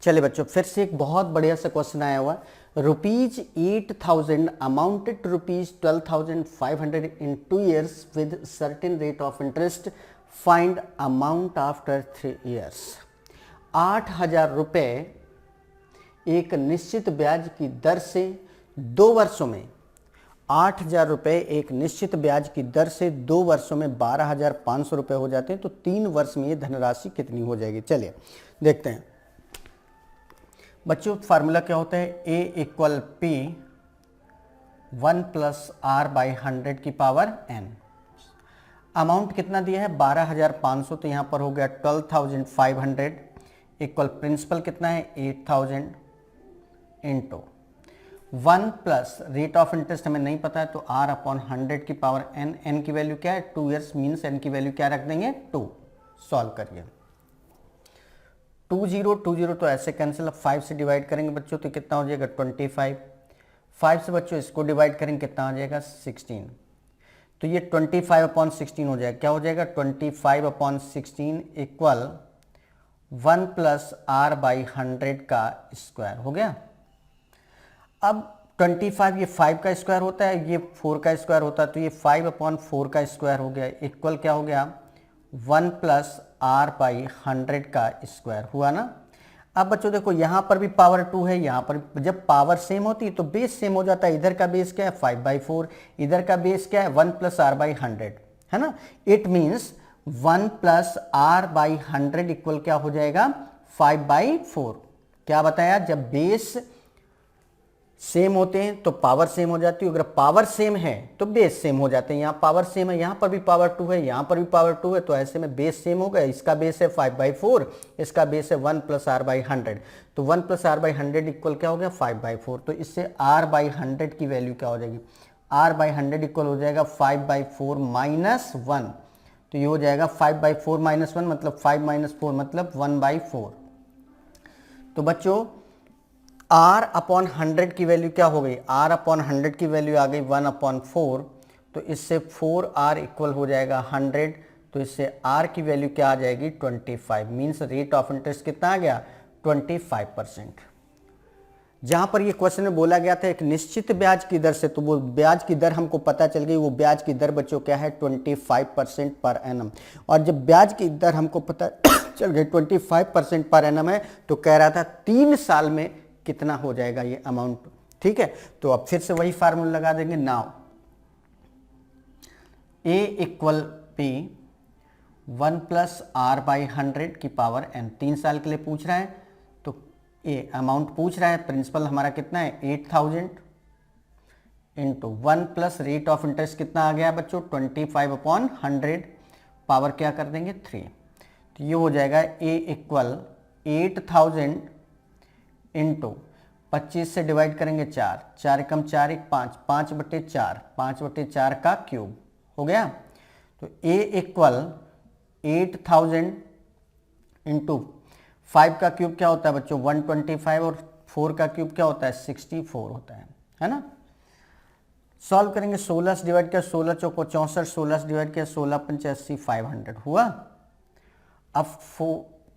चलिए बच्चों, फिर से एक बहुत बढ़िया सा क्वेश्चन आया हुआ। ₹8,000 amounted to ₹12,500 in 2 years with certain rate of interest. Find amount after 3 years. 8,000 रुपये एक निश्चित ब्याज की दर से 2 वर्षों में, 8,000 रुपये एक निश्चित ब्याज की दर से 2 वर्षों में 12,500 रुपये हो जाते हैं, तो 3 वर्ष में ये धनराशि कितनी हो जाएगी। चलिए देखते हैं बच्चों। फार्मूला क्या होता है, A इक्वल P 1 + R/100 की पावर n। अमाउंट कितना दिया है 12,500, तो यहाँ पर हो गया 12,500 इक्वल प्रिंसिपल कितना है 8,000 into 1 plus rate of interest हमें नहीं पता है, तो R/100 की पावर n। n की वैल्यू क्या है 2 years, मीन्स n की वैल्यू क्या रख देंगे 2। सॉल्व करिए। 2 0 2 0 तो ऐसे कैंसिल। अब 5 से डिवाइड करेंगे बच्चों तो कितना हो जाएगा 25। 5 से बच्चों इसको डिवाइड करेंगे कितना हो जाएगा 16। तो ये 25/16 हो जाएगा। क्या हो जाएगा 25/16 इक्वल 1 + R/100 का स्क्वायर हो गया। अब 25 ये 5 का स्क्वायर होता है, ये 4 का स्क्वायर होता है, तो ये 5/4 का स्क्वायर हो गया इक्वल क्या हो गया 1 + R/100 का स्क्वायर हुआ ना। अब बच्चों देखो यहाँ पर भी पावर 2 है, यहाँ पर जब पावर सेम होती है तो बेस सेम हो जाता है। इधर का बेस क्या है 5/4, इधर का बेस क्या है 1 + R/100 है ना। इट मीन्स 1 + R/100 इक्वल क्या हो जाएगा 5/4। क्या बताया, जब बेस सेम होते हैं तो पावर सेम हो जाती है, अगर पावर सेम है तो बेस सेम हो जाते हैं। यहाँ पावर सेम है, यहाँ पर भी पावर 2 है, यहाँ पर भी पावर 2 है, तो ऐसे में बेस सेम हो गया। इसका बेस है 5/4, इसका बेस है 1 + R/100, तो 1 + R/100 इक्वल क्या हो गया 5/4। तो इससे R/100 की वैल्यू क्या हो जाएगी, R/100 इक्वल हो जाएगा 5/4 - 1। तो ये हो जाएगा 5/4 - 1 मतलब 5 - 4 मतलब 1/4। तो बच्चों R/100 की वैल्यू क्या हो गई, R/100 की वैल्यू आ गई 1/4। तो इससे 4R इक्वल हो जाएगा 100, तो इससे R की वैल्यू क्या आ जाएगी 25। मीन्स रेट ऑफ इंटरेस्ट कितना आ गया 25%। जहाँ पर ये क्वेश्चन में बोला गया था एक निश्चित ब्याज की दर से, तो वो ब्याज की दर हमको पता चल गई। वो ब्याज की दर बच्चों क्या है 25% पर एनम। और जब ब्याज की दर हमको पता चल गई 25% पर एनम है, तो कह रहा था 3 साल में कितना हो जाएगा ये अमाउंट। ठीक है, तो अब फिर से वही फार्मूला लगा देंगे। Now A equal P 1 + R/100 की पावर n। 3 साल के लिए पूछ रहा है, तो A अमाउंट पूछ रहा है, प्रिंसिपल हमारा कितना है 8,000 into 1 plus rate of interest कितना आ गया बच्चों 25/100, पावर क्या कर देंगे 3। तो ये हो जाएगा A इक्वल 8,000 इंटू 25 से डिवाइड करेंगे 4, 4 एकम 4 1 5, 5/4, 5/4 का क्यूब हो गया। तो A इक्वल 8,000 इंटू 5 का क्यूब क्या होता है बच्चों 125, और 4 का क्यूब क्या होता है 64 होता है ना। सॉल्व करेंगे 16 से डिवाइड किया 16 चौको 64, 16 से डिवाइड किया 16 85 500 हुआ। अब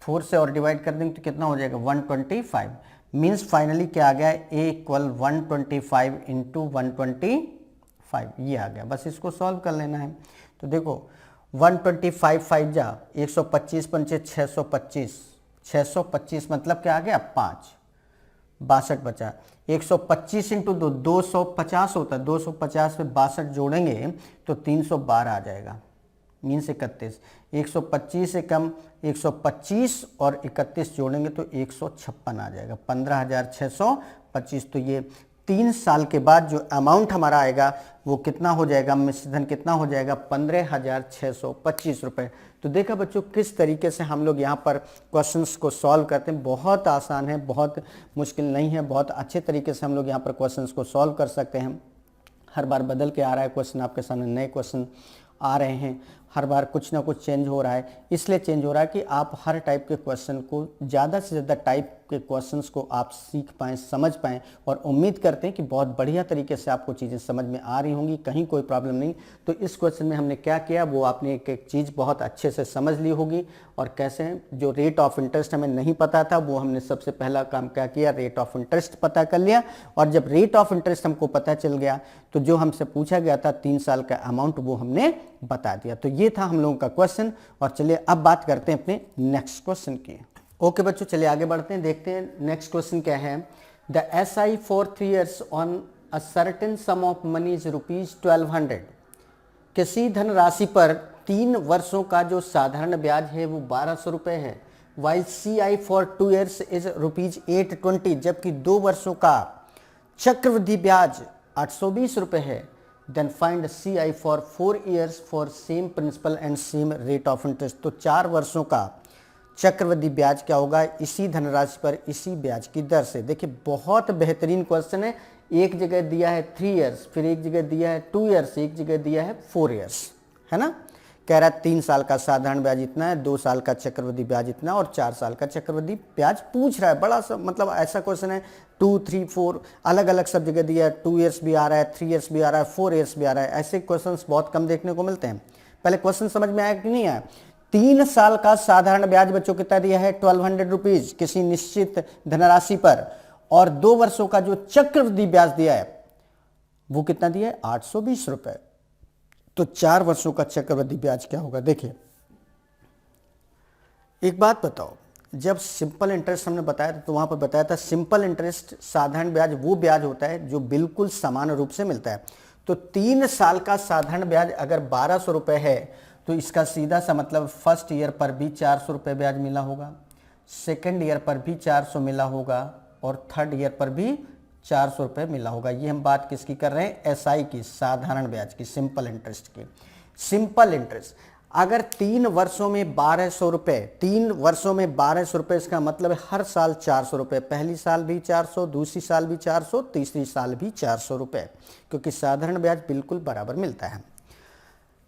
4 से और डिवाइड कर देंगे तो कितना हो जाएगा 125। मीन्स फाइनली क्या आ गया A इक्वल 125 इंटू 125 ये आ गया। बस इसको सॉल्व कर लेना है। तो देखो 125 5 जा 125 पंचे 625, 625 मतलब क्या आ गया 5, 62 बचा। 125 इंटू 250 होता है, 250 पे 62 जोड़ेंगे तो 312 आ जाएगा, मीन्स 31। 125 से कम 125 और 31 जोड़ेंगे तो 156 आ जाएगा, 15,625। तो ये 3 साल के बाद जो अमाउंट हमारा आएगा वो कितना हो जाएगा, मिश्र धन कितना हो जाएगा 15,625 रुपये। तो देखा बच्चों किस तरीके से हम लोग यहाँ पर क्वेश्चंस को सॉल्व करते हैं। बहुत आसान है, बहुत मुश्किल नहीं है, बहुत अच्छे तरीके से हम लोग यहाँ पर क्वेश्चंस को सॉल्व कर सकते हैं। हर बार बदल के आ रहा है क्वेश्चन, आपके सामने नए क्वेश्चन आ रहे हैं, हर बार कुछ ना कुछ चेंज हो रहा है, इसलिए चेंज हो रहा है कि आप हर टाइप के क्वेश्चन को, ज़्यादा से ज़्यादा टाइप के क्वेश्चंस को आप सीख पाएँ, समझ पाएँ, और उम्मीद करते हैं कि बहुत बढ़िया तरीके से आपको चीज़ें समझ में आ रही होंगी, कहीं कोई प्रॉब्लम नहीं। तो इस क्वेश्चन में हमने क्या किया वो आपने एक एक चीज़ बहुत अच्छे से समझ ली होगी। और कैसे जो रेट ऑफ इंटरेस्ट हमें नहीं पता था, वो हमने सबसे पहला काम क्या किया, रेट ऑफ इंटरेस्ट पता कर लिया। और जब रेट ऑफ इंटरेस्ट हमको पता चल गया तो जो हमसे पूछा गया था 3 साल का अमाउंट वो हमने बता दिया। तो ये था हम लोगों का क्वेश्चन। और चलिए अब बात करते हैं अपने नेक्स्ट क्वेश्चन की। ओके बच्चों, चलिए आगे बढ़ते हैं, देखते हैं नेक्स्ट क्वेश्चन क्या है। The SI for 3 years on a certain some of money is ₹1200। किसी धनराशि पर 3 वर्षों का जो साधारण ब्याज है वो 1200 रुपये है। While CI for 2 years is ₹820, जबकि 2 वर्षों का चक्रवृद्धि ब्याज 820 रुपये है। Then find CI for 4 years for same principal and same rate of interest. तो 4 वर्षों का चक्रवृद्धि ब्याज क्या होगा इसी धनराशि पर इसी ब्याज की दर से। देखिए बहुत बेहतरीन क्वेश्चन है। एक जगह दिया है 3 years, फिर एक जगह दिया है 2 years, एक जगह दिया है 4 years, है ना। कह रहा है 3 साल का साधारण ब्याज इतना है, 2 साल का चक्रवृद्धि ब्याज इतना, और 4 साल का चक्रवृद्धि ब्याज पूछ रहा है। बड़ा सा मतलब ऐसा क्वेश्चन है, 2, 3, 4 अलग अलग सब जगह दिया है। 2 years भी आ रहा है, 3 years भी आ रहा है, 4 years भी आ रहा है। ऐसे क्वेश्चन बहुत कम देखने को मिलते हैं। पहले क्वेश्चन समझ में आया कि नहीं आया। 3 साल का साधारण ब्याज बच्चों कितना दिया है, 1200 रुपीज किसी निश्चित धनराशि पर, और 2 वर्षों का जो चक्रवृद्धि ब्याज दिया है वो कितना दिया है, 820 रुपए। तो 4 वर्षों का चक्रवृद्धि ब्याज क्या होगा। देखिए एक बात बताओ, जब सिंपल इंटरेस्ट हमने बताया था तो वहां पर बताया था सिंपल इंटरेस्ट साधारण ब्याज वो ब्याज होता है जो बिल्कुल समान रूप से मिलता है। तो 3 साल का साधारण ब्याज अगर 1200 रुपए है तो इसका सीधा सा मतलब फर्स्ट ईयर पर भी 400 रुपये ब्याज मिला होगा, सेकेंड ईयर पर भी 400 मिला होगा, और थर्ड ईयर पर भी 400 रुपये मिला होगा। ये हम बात किसकी कर रहे हैं, SI की, साधारण ब्याज की, सिंपल इंटरेस्ट की। सिंपल इंटरेस्ट अगर 3 वर्षों में 1200 रुपये, 3 वर्षों में 1200 रुपये, इसका मतलब हर साल 400 रुपये, पहली साल भी 400, दूसरी साल भी 400, तीसरी साल भी 400 रुपये, क्योंकि साधारण ब्याज बिल्कुल बराबर मिलता है।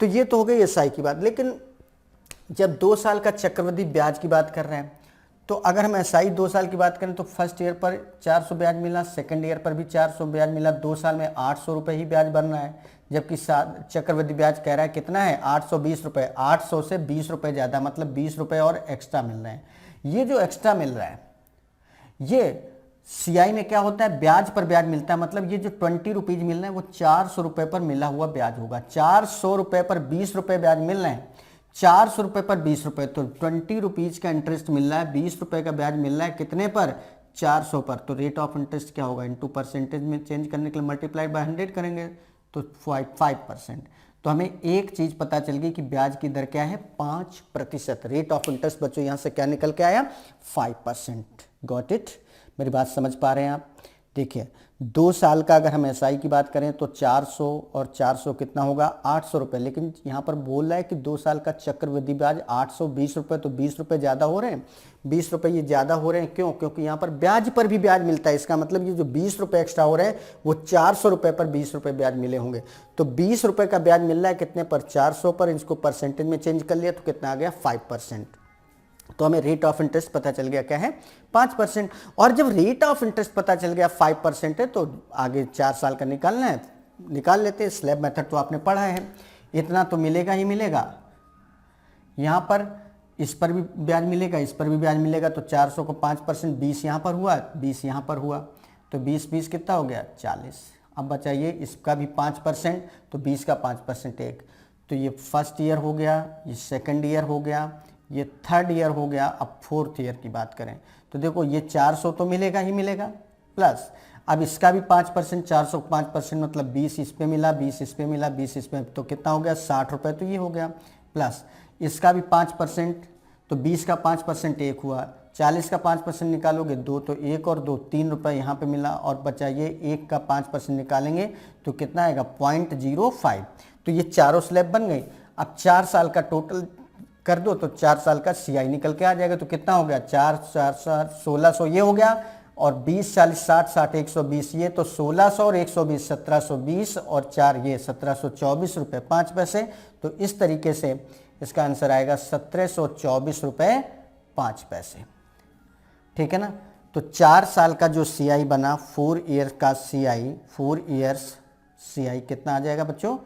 तो ये तो हो गई SI की बात। लेकिन जब 2 साल का चक्रवृद्धि ब्याज की बात कर रहे हैं तो अगर हम SI 2 साल की बात करें तो फर्स्ट ईयर पर 400 ब्याज मिला, सेकंड ईयर पर भी 400 ब्याज मिला, 2 साल में 800 रुपये ही ब्याज बन रहा है, जबकि चक्रवृद्धि ब्याज कह रहा है कितना है, 820 रुपये। 800 से 20 रुपये ज़्यादा, मतलब 20 रुपये और एक्स्ट्रा मिल रहे हैं। ये जो एक्स्ट्रा मिल रहा है ये CI में क्या होता है, ब्याज पर ब्याज मिलता है, मतलब ये जो 20 रुपीज मिल रहे हैं वो 400 रुपये पर मिला हुआ ब्याज होगा। 400 रुपये पर 20 रुपये ब्याज मिल रहे हैं, 400 रुपये पर 20 रुपये, तो 20 रुपीज का इंटरेस्ट मिल रहा है, 20 रुपये का ब्याज मिल रहा है कितने पर, 400 पर। तो रेट ऑफ इंटरेस्ट क्या होगा, इनटू परसेंटेज में चेंज करने के लिए मल्टीप्लाइड बाय 100 करेंगे तो 5%। तो हमें एक चीज पता चल गई कि ब्याज की दर क्या है, 5%। रेट ऑफ इंटरेस्ट बच्चों यहां से क्या निकल के आया, 5%। गॉट इट, मेरी बात समझ पा रहे हैं आप। देखिए 2 साल का अगर हम SI की बात करें तो 400 और 400 कितना होगा, 800 रुपये। लेकिन यहाँ पर बोल रहा है कि 2 साल का चक्रवृद्धि ब्याज 820 रुपये, तो 20 रुपये ज़्यादा हो रहे हैं। 20 रुपये ये ज़्यादा हो रहे हैं, क्यों, क्योंकि यहाँ पर ब्याज पर भी ब्याज मिलता है। इसका मतलब ये जो 20 रुपये एक्स्ट्रा हो रहे हैं वो 400 रुपये पर 20 रुपये ब्याज मिले होंगे। तो 20 रुपये का ब्याज मिल रहा है कितने पर, 400 पर। इसको परसेंटेज में चेंज कर लिया तो कितना आ गया, 5%। तो हमें रेट ऑफ इंटरेस्ट पता चल गया क्या है, 5%। और जब रेट ऑफ इंटरेस्ट पता चल गया 5% है तो आगे 4 साल का निकालना है, निकाल लेते हैं। स्लैब मेथड तो आपने पढ़ा है, इतना तो मिलेगा ही मिलेगा। यहाँ पर इस पर भी ब्याज मिलेगा, इस पर भी ब्याज मिलेगा। तो 400 को 5%, 20 यहाँ पर हुआ, 20 यहाँ पर हुआ, तो 20 कितना हो गया, 40। अब बचाइए इसका भी 5%, तो 20 का 5% एक, तो ये फर्स्ट ईयर हो गया, ये सेकेंड ईयर हो गया, ये थर्ड ईयर हो गया। अब फोर्थ ईयर की बात करें तो देखो ये 400 तो मिलेगा ही मिलेगा, प्लस अब इसका भी 5%, 400 5% मतलब 20 इस पे मिला, 20 इस पे मिला, 20 इस पे, तो कितना हो गया, 60 रुपये। तो ये हो गया, प्लस इसका भी 5%, तो 20 का 5% एक हुआ, 40 का 5% निकालोगे 2, तो 1 और 2 3 रुपये यहाँ पे मिला। और बचा ये 1 का 5% निकालेंगे तो कितना आएगा, 0.05। तो ये चारों स्लैब बन गई। अब 4 साल का टोटल कर दो तो 4 साल का CI निकल के आ जाएगा। तो कितना हो गया, 4 4 1600 ये हो गया, और 20 40 60 60 120, ये तो 1600 और 120 1720 और 4 ये 1724 रुपये 5 पैसे। तो इस तरीके से इसका आंसर आएगा 1724 रुपये 5 पैसे। ठीक है ना। तो 4 साल का जो CI बना, 4 ईयर का CI, 4 ईयर्स CI कितना आ जाएगा बच्चों?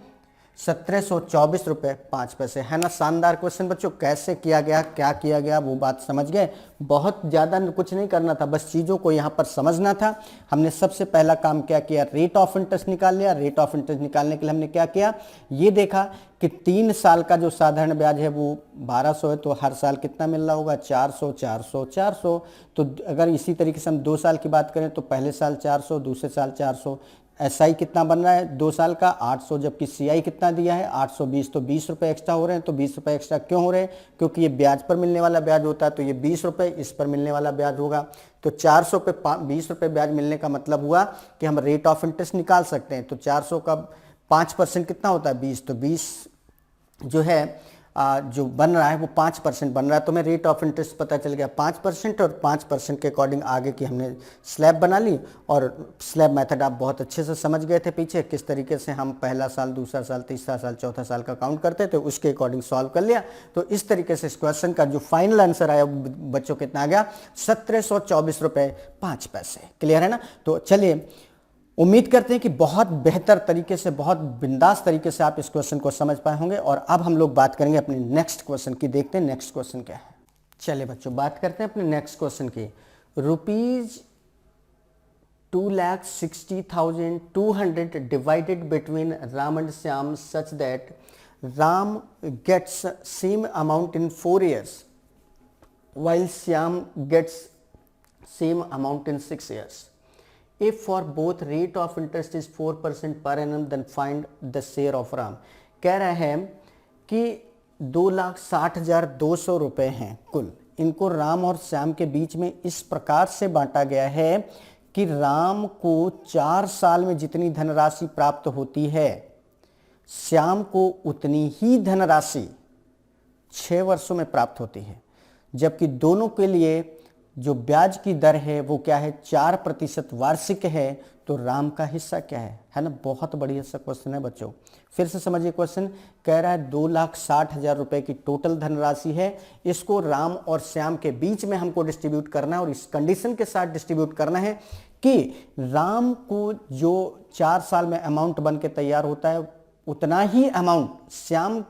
1724 रुपये 5 पैसे। है ना शानदार क्वेश्चन बच्चों। कैसे किया गया, क्या किया गया, वो बात समझ गए। बहुत ज़्यादा कुछ नहीं करना था, बस चीज़ों को यहाँ पर समझना था। हमने सबसे पहला काम क्या किया? रेट ऑफ इंटरेस्ट निकाल लिया। रेट ऑफ इंटरेस्ट निकालने के लिए हमने क्या किया? ये देखा कि 3 साल का जो साधारण ब्याज है वो 1200 है, तो हर साल कितना मिल रहा होगा? 400 400 400। तो अगर इसी तरीके से हम 2 साल की बात करें तो पहले साल 400, दूसरे साल 400। SI कितना बन रहा है 2 साल का? 800, जबकि CI कितना दिया है? 820। तो 20 रुपये एक्स्ट्रा हो रहे हैं। तो 20 रुपये एक्स्ट्रा क्यों हो रहे हैं? क्योंकि ये ब्याज पर मिलने वाला ब्याज होता है, तो ये 20 रुपये इस पर मिलने वाला ब्याज होगा। तो 400 पे 20 रुपये ब्याज मिलने का मतलब हुआ कि हम रेट ऑफ इंटरेस्ट निकाल सकते हैं। तो 400 का 5% कितना होता है? 20। तो 20 जो है जो बन रहा है वो 5% बन रहा है। तो हमें रेट ऑफ इंटरेस्ट पता चल गया 5%, और 5% के अकॉर्डिंग आगे की हमने स्लैब बना ली। और स्लैब मेथड आप बहुत अच्छे से समझ गए थे पीछे, किस तरीके से हम पहला साल, दूसरा साल, तीसरा साल, चौथा साल का काउंट करते थे, उसके अकॉर्डिंग सॉल्व कर लिया। तो इस तरीके से इस क्वेश्चन का जो फाइनल आंसर आया बच्चों कितना आ गया? 1724 रुपये 5 पैसे। क्लियर है ना। तो चलिए, उम्मीद करते हैं कि बहुत बेहतर तरीके से, बहुत बिंदास तरीके से आप इस क्वेश्चन को समझ पाए होंगे। और अब हम लोग बात करेंगे अपने नेक्स्ट क्वेश्चन की। देखते हैं नेक्स्ट क्वेश्चन क्या है। चलिए बच्चों, बात करते हैं अपने नेक्स्ट क्वेश्चन की। Rupees 2,60,200 divided between Ram and Shyam such that Ram gets same amount in 4 years while Shyam gets same amount in 6 years. If for both rate of interest is 4% per annum, then find the share of Ram. कह रहा है कि 2,60,200 रुपये हैं कुल, इनको राम और श्याम के बीच में इस प्रकार से बांटा गया है कि राम को 4 साल में जितनी धनराशि प्राप्त होती है, श्याम को उतनी ही धनराशि 6 वर्षों में प्राप्त होती है। जबकि दोनों के लिए जो ब्याज की दर है वो क्या है? 4% वार्षिक है। तो राम का हिस्सा क्या है ना। बहुत बढ़िया सा क्वेश्चन है बच्चों। फिर से समझिए क्वेश्चन। कह रहा है 2,60,000 रुपए की टोटल धनराशि है, इसको राम और श्याम के बीच में हमको डिस्ट्रीब्यूट करना है। और इस कंडीशन के साथ डिस्ट्रीब्यूट करना है कि राम को जो 4 साल में अमाउंट बन के तैयार होता है, उतना ही अमाउंट श्याम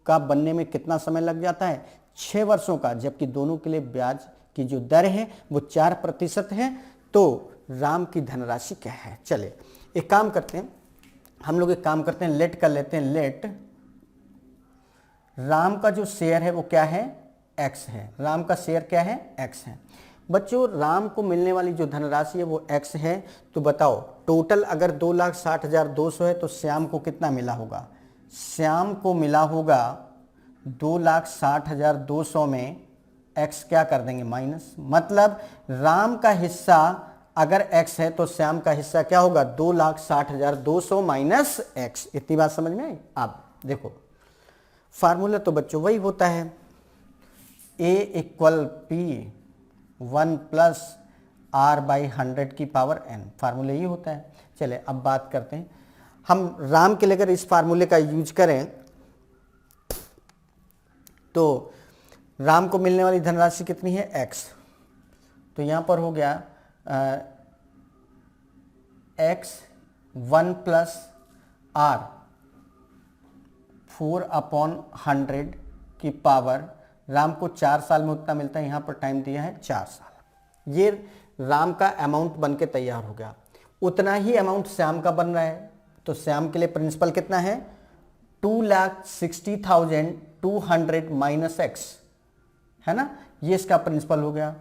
का बनने में कितना समय लग जाता है? 6 वर्षों का। जबकि दोनों के लिए ब्याज की जो दर है वो 4% है। तो राम की धनराशि क्या है? चले एक काम करते हैं, हम लोग एक काम करते हैं, लेट कर लेते हैं। लेट राम का जो शेयर है वो क्या है? x है। राम का शेयर क्या है? x है। बच्चों, राम को मिलने वाली जो धनराशि है वो x है। तो बताओ, टोटल अगर 2,60,200 है तो श्याम को कितना मिला होगा? श्याम को मिला होगा 2,60,200 में x क्या कर देंगे? माइनस। मतलब राम का हिस्सा अगर x है तो श्याम का हिस्सा क्या होगा? 2,60,200 माइनस x। इतनी बात समझ में आई? आप देखो, फार्मूला तो बच्चों वही होता है, a equal P 1 plus R/100 की पावर n। फार्मूला ये होता है। चले अब बात करते हैं, हम राम के लिए अगर इस फार्मूले का यूज करें तो राम को मिलने वाली धनराशि कितनी है? x। तो यहां पर हो गया x 1 प्लस R 4/100 की पावर, राम को 4 साल में उतना मिलता है, यहां पर टाइम दिया है 4 साल। ये राम का अमाउंट बन के तैयार हो गया। उतना ही अमाउंट श्याम का बन रहा है। तो श्याम के लिए प्रिंसिपल कितना है? 2,60,200 माइनस x, है ना। ये इसका प्रिंसिपल हो गया।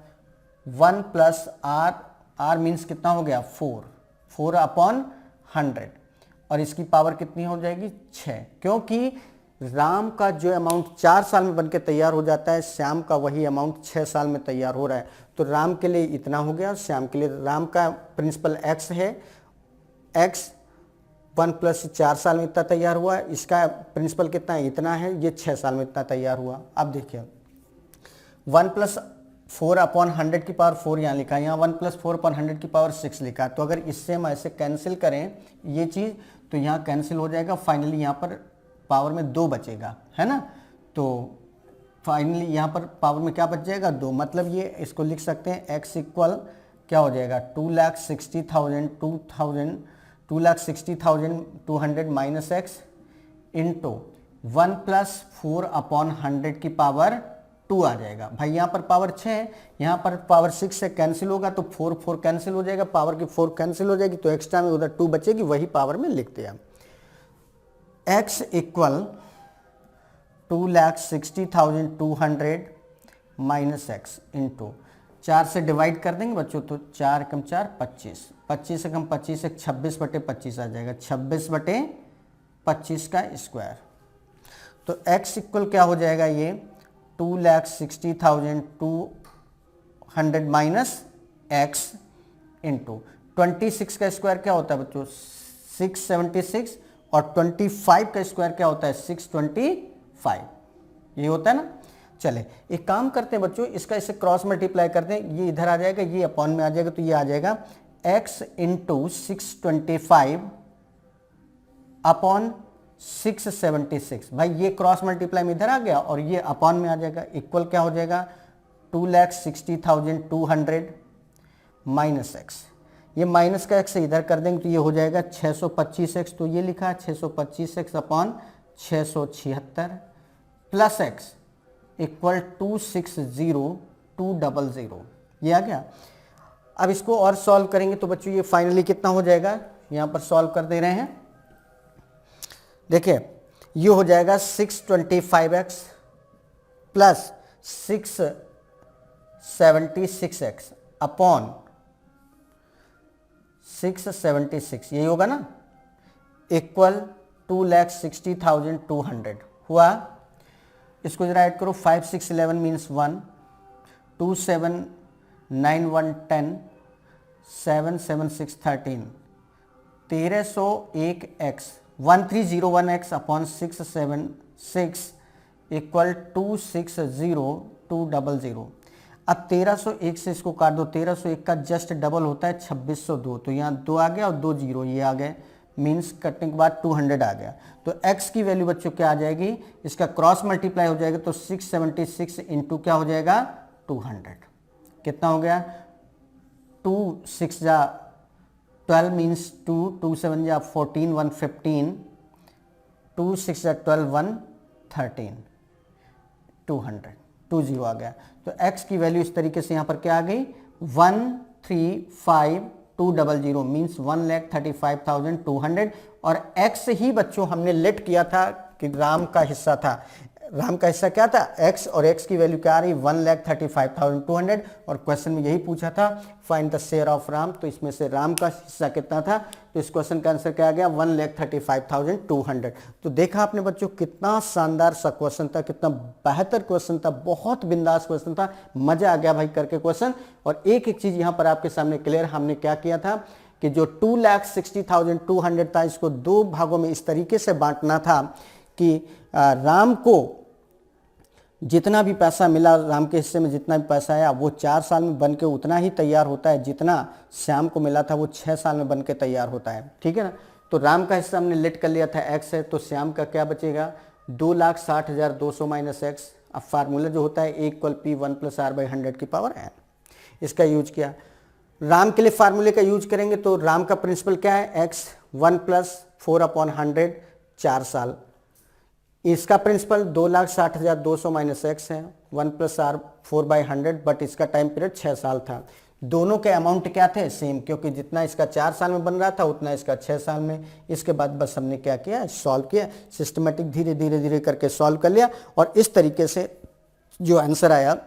1 प्लस R, R मीन्स कितना हो गया? 4/100। और इसकी पावर कितनी हो जाएगी? 6। क्योंकि राम का जो अमाउंट 4 साल में बनके तैयार हो जाता है, श्याम का वही अमाउंट 6 साल में तैयार हो रहा है। तो राम के लिए इतना हो गया, श्याम के लिए, राम का प्रिंसिपल x है, x 1 प्लस 4 साल में इतना तैयार हुआ, इसका प्रिंसिपल कितना है? इतना है, ये 6 साल में इतना तैयार हुआ। अब देखिए 1 प्लस 4/100 की पावर 4 यहाँ लिखा है, यहाँ 1 + 4/100 की पावर 6 लिखा है। तो अगर इससे हम ऐसे कैंसिल करें ये चीज़ तो यहाँ कैंसिल हो जाएगा, फाइनली यहाँ पर पावर में 2 बचेगा, है ना। तो फाइनली यहाँ पर पावर में क्या बच जाएगा, 2। मतलब ये इसको लिख सकते हैं x इक्वल क्या हो जाएगा, 2,60,200 माइनस x इंटू 1 + 4/100 की पावर 2 आ जाएगा। भाई यहाँ पर पावर 6 है, यहाँ पर पावर 6 से कैंसिल होगा तो 4 कैंसिल हो जाएगा, पावर की 4 कैंसिल हो जाएगी तो एक्स्ट्रा में उधर 2 बचेगी, वही पावर में लिखते हैं। x equal 2,60,200 minus x into 4 से डिवाइड कर देंगे बच्चों तो 4 कम 4 25, 25 से कम 25 से 26/25 आ जाएगा, 26/25 का स्क्वायर। तो x इक्वल क्या हो जाएगा, ये 2,60,200 माइनस x इंटू 26 का स्क्वायर क्या होता है बच्चों, 676, और 25 का स्क्वायर क्या होता है, 625, ये होता है ना। चले एक काम करते हैं बच्चों, इसका इसे क्रॉस मल्टीप्लाई करते हैं, ये इधर आ जाएगा, ये अपॉन में आ जाएगा, तो ये आ जाएगा x इंटू 625 अपॉन 676। भाई ये क्रॉस मल्टीप्लाई में इधर आ गया और ये अपॉन में आ जाएगा, इक्वल क्या हो जाएगा 2,60,200 माइनस x, ये माइनस का x इधर कर देंगे तो ये हो जाएगा 625x, तो ये लिखा है 625x upon 676 plus x equal 260,200, ये आ गया। अब इसको और सॉल्व करेंगे तो बच्चों ये फाइनली कितना हो जाएगा, यहाँ पर सॉल्व कर दे रहे हैं, देखिए ये हो जाएगा 625x प्लस 676x अपॉन 676, यही होगा ना, इक्वल 2,60,200 हुआ। इसको जरा ऐड करो, 5 6 11 means 1, 2 7 9 1 10, 7 7 6 13, 1301x 1301x upon 676 equal 260,200। अब 1301 से इसको काट दो, 1301 का जस्ट डबल होता है 2602, तो यहाँ 2 आ गया और 2 0 ये आ गए, मीन्स कटने के बाद 200 आ गया। तो x की वैल्यू बच्चों क्या आ जाएगी, इसका क्रॉस मल्टीप्लाई हो जाएगा तो 676 इंटू क्या हो जाएगा 200, कितना हो गया 2 6 जा 12 मीन्स 2, 2 7 जा 14, 1 15, 2 6 जा 12, 1 13, 200, 20 आ गया। तो x की वैल्यू इस तरीके से यहाँ पर क्या आ गई 135,200 मीन्स 1,35,200, और x ही बच्चों हमने लेट किया था कि राम का हिस्सा था, राम का हिस्सा क्या था x, और x की वैल्यू क्या आ रही 1,35,200, और क्वेश्चन में यही पूछा था find the share of Ram, तो इसमें से राम का हिस्सा कितना था, तो इस क्वेश्चन का आंसर क्या आ गया 1,35,200। तो देखा आपने बच्चों कितना शानदार सा क्वेश्चन था, कितना बेहतर क्वेश्चन था, बहुत बिंदास क्वेश्चन था, मजा आ गया भाई करके क्वेश्चन। और एक एक चीज यहाँ पर आपके सामने क्लियर, हमने क्या किया था कि जो 2,60,200 था इसको 2 भागों में इस तरीके से बांटना था कि राम को जितना भी पैसा मिला, राम के हिस्से में जितना भी पैसा आया वो 4 साल में बन के उतना ही तैयार होता है जितना श्याम को मिला था वो 6 साल में बन के तैयार होता है, ठीक है ना। तो राम का हिस्सा हमने लेट कर लिया था x है, तो श्याम का क्या बचेगा 2,60,200 माइनस x। अब फार्मूला जो होता है a = P1 + R/100 की पावर n, इसका यूज किया। राम के लिए फार्मूले का यूज करेंगे तो राम का प्रिंसिपल क्या है x 1 + 4/100 4 साल, इसका प्रिंसिपल 2,60,200 माइनस x है, 1 + R 4/100, बट इसका टाइम पीरियड 6 साल था। दोनों के अमाउंट क्या थे सेम, क्योंकि जितना इसका 4 साल में बन रहा था उतना इसका 6 साल में। इसके बाद बस हमने क्या किया सॉल्व किया, सिस्टमेटिक धीरे धीरे धीरे करके सॉल्व कर लिया, और इस तरीके से जो आंसर आया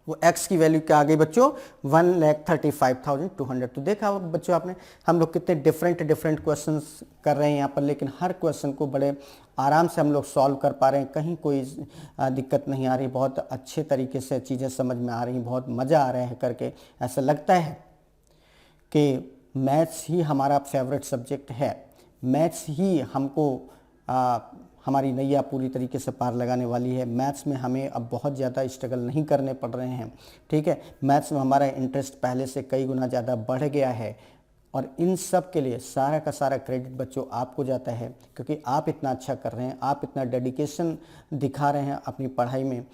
वो x की वैल्यू क्या आ गई बच्चों 1,35,200। तो देखा बच्चों आपने हम लोग कितने डिफरेंट क्वेश्चंस कर रहे हैं यहाँ पर, लेकिन हर क्वेश्चन को बड़े आराम से हम लोग सॉल्व कर पा रहे हैं, कहीं कोई दिक्कत नहीं आ रही, बहुत अच्छे तरीके से चीज़ें समझ में आ रही हैं, बहुत मज़ा आ रहा है करके। ऐसा लगता है कि मैथ्स ही हमारा फेवरेट सब्जेक्ट है, मैथ्स ही हमको हमारी नैया पूरी तरीके से पार लगाने वाली है। मैथ्स में हमें अब बहुत ज़्यादा स्ट्रगल नहीं करने पड़ रहे हैं, ठीक है। मैथ्स में हमारा इंटरेस्ट पहले से कई गुना ज़्यादा बढ़ गया है और इन सब के लिए सारा का सारा क्रेडिट बच्चों आपको जाता है, क्योंकि आप इतना अच्छा कर रहे हैं, आप इतना डेडिकेशन दिखा रहे हैं अपनी पढ़ाई में।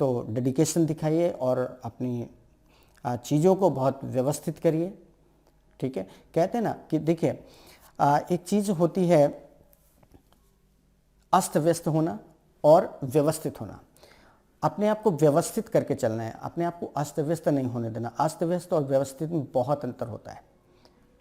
तो डेडिकेशन दिखाइए और अपनी चीज़ों को बहुत व्यवस्थित करिए, ठीक है। कहते हैं ना कि देखिए एक चीज़ होती है अस्त व्यस्त होना और व्यवस्थित होना। अपने आप को व्यवस्थित करके चलना है, अपने आप को अस्त व्यस्त नहीं होने देना। अस्त व्यस्त और व्यवस्थित में बहुत अंतर होता है,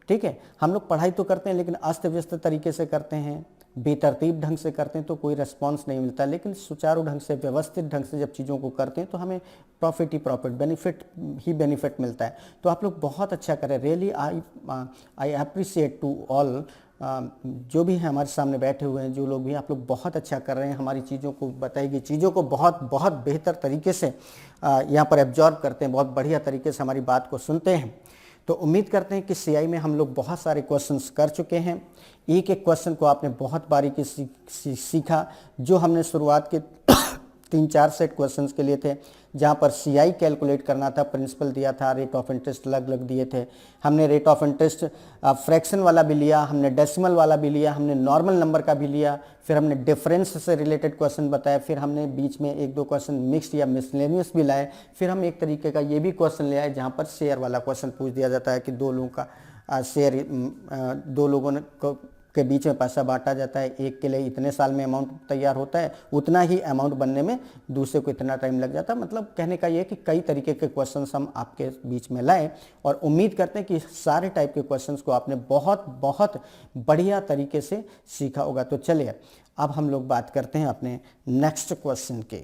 ठीक है। हम लोग पढ़ाई तो करते हैं लेकिन अस्त व्यस्त तरीके से करते हैं, बेतरतीब ढंग से करते हैं तो कोई रिस्पॉन्स नहीं मिलता। लेकिन सुचारू ढंग से, व्यवस्थित ढंग से जब चीज़ों को करते हैं तो हमें प्रॉफिट ही प्रॉफिट, बेनिफिट ही बेनिफिट मिलता है। तो आप लोग बहुत अच्छा करें। Really I appreciate to all, जो भी हैं हमारे सामने बैठे हुए हैं, जो लोग भी, आप लोग बहुत अच्छा कर रहे हैं। हमारी चीज़ों को, बताई गई चीज़ों को बहुत बहुत बेहतर तरीके से यहाँ पर एब्जॉर्ब करते हैं, बहुत बढ़िया तरीके से हमारी बात को सुनते हैं। तो उम्मीद करते हैं कि सीआई में हम लोग बहुत सारे क्वेश्चंस कर चुके हैं। एक एक क्वेश्चन को आपने बहुत बारीकी से सीखा। जो हमने शुरुआत के 3-4 सेट क्वेश्चंस के लिए थे, जहाँ पर सीआई कैलकुलेट करना था, प्रिंसिपल दिया था, रेट ऑफ इंटरेस्ट अलग अलग दिए थे। हमने रेट ऑफ इंटरेस्ट फ्रैक्शन वाला भी लिया, हमने डेसिमल वाला भी लिया, हमने नॉर्मल नंबर का भी लिया, फिर हमने डिफरेंस से रिलेटेड क्वेश्चन बताया, फिर हमने बीच में 1-2 क्वेश्चन मिक्स्ड या मिसलेनियस भी लाए। फिर हम एक तरीके का ये भी क्वेश्चन ले आए जहाँ पर शेयर वाला क्वेश्चन पूछ दिया जाता है कि 2 लोगों का शेयर, 2 लोगों के बीच में पैसा बांटा जाता है, एक के लिए इतने साल में अमाउंट तैयार होता है, उतना ही अमाउंट बनने में दूसरे को इतना टाइम लग जाता है। मतलब कहने का ये है कि कई तरीके के क्वेश्चंस हम आपके बीच में लाए और उम्मीद करते हैं कि सारे टाइप के क्वेश्चंस को आपने बहुत बहुत बढ़िया तरीके से सीखा होगा। तो चलिए अब हम लोग बात करते हैं अपने नेक्स्ट क्वेश्चन के।